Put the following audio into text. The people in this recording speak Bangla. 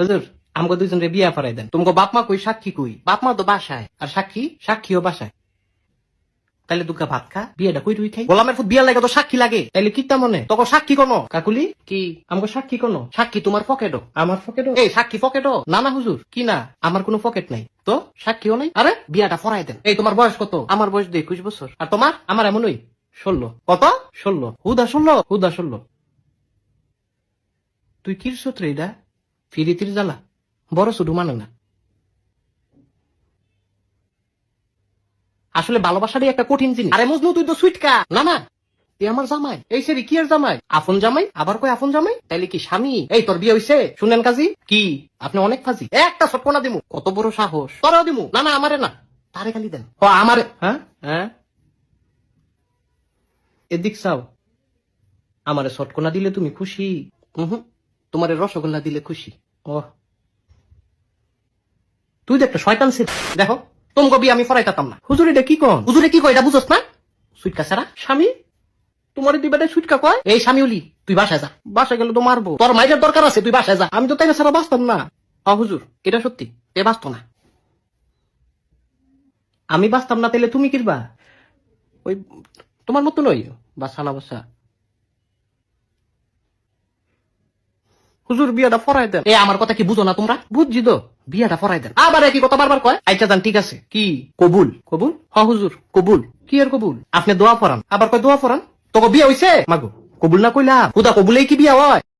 হুজুর আমাকে দুইজন রে বিয়া পড়াই দেন। তোমাকে বাপ মা কই, সাক্ষী কই? বাপ মা তো বাসায়, আর সাক্ষীও বাসায়। তাইলে দুঃখা ভাত খা, বিয়েটা কই তুই খাই? গোলামের ফুট বিয়া লাগে তো সাক্ষী লাগে, তাইলে কিতা মনে তখন সাক্ষী কোনো? কাকুলি কি আমাকে সাক্ষী কোনো? সাক্ষী তোমার পকেটও, আমার পকেটও। এই সাক্ষী পকেটও না? না হুজুর, কি না, আমার কোনো পকেট নাই তো, সাক্ষীও নাই। আরে বিয়াটা পড়াই দেন। এই তোমার বয়স কত? আমার বয়স 21 বছর। আর তোমার? আমার এমনই 16। কত? 16। হুদা 16। তুই কির সূত্রে এটা ফিরিতির জ্বালা বড় শুধু মানে না। আসলে ভালোবাসারই একটা কঠিন জিনিস। আরে মজনু তুই তো সুইটকা। না না, তুই আমার জামাই। এই সেরি কি আর জামাই? আপন জামাই? আবার কই আপন জামাই? তাইলে কি স্বামী? এই তোর বিয়ে হইছে? শুনেন কাজী কি আপনি অনেক ফাজি। একটা সটকনা দিমু। কত বড় সাহস? তোরাও দিমু। না না, আমারে না, তারে খালি দেন। ও আমারে। হ্যাঁ হ্যাঁ, এদিক চাও। আমারে সটকনা দিলে তুমি খুশি? হুম, তোমারে রসগোল্লা দিলে খুশি। ও তুই তো একটা শয়তান ছিল। দেখো তোমাকে বিয়ে আমি ফরাইতাম না। হুজুর এটা কি কন? হুজুরে কি কয় এটা বুঝছ না? সুইটকা সারা স্বামী তোমার দুই বেটায় সুটকা কয়। এই স্বামীউলি তুই বাসায় যা। বাসায় গেলে তো মারবো। তোর মাইরের দরকার আছে, তুই বাসায় যা। আমি তো তাই ছাড়া বাঁচতাম না। হুজুর এটা সত্যি, এ বাঁচতো না। আমি বাঁচতাম না, তাইলে তুমি কিরবা? ওই তোমার মতো নই বাসা না বাসা। হুজুর বিয়াটা ফরাই দেন। এ আমার কথা কি বুঝো না তোমরা? বুঝছি তো, বিয়াটা ফরাই দেন। আবার একই কথা বারবার কয়। আচ্ছা যান, ঠিক আছে। কি কবুল? কবুল হুজুর কবুল। কি আর কবুল? আপনি দোয়া ফরান, আবার কয় দোয়া ফরান। তোকে বিয়া হইছে মাগো? কবুল না কইলা হুদা কবুলেই কি বিয়া হয়?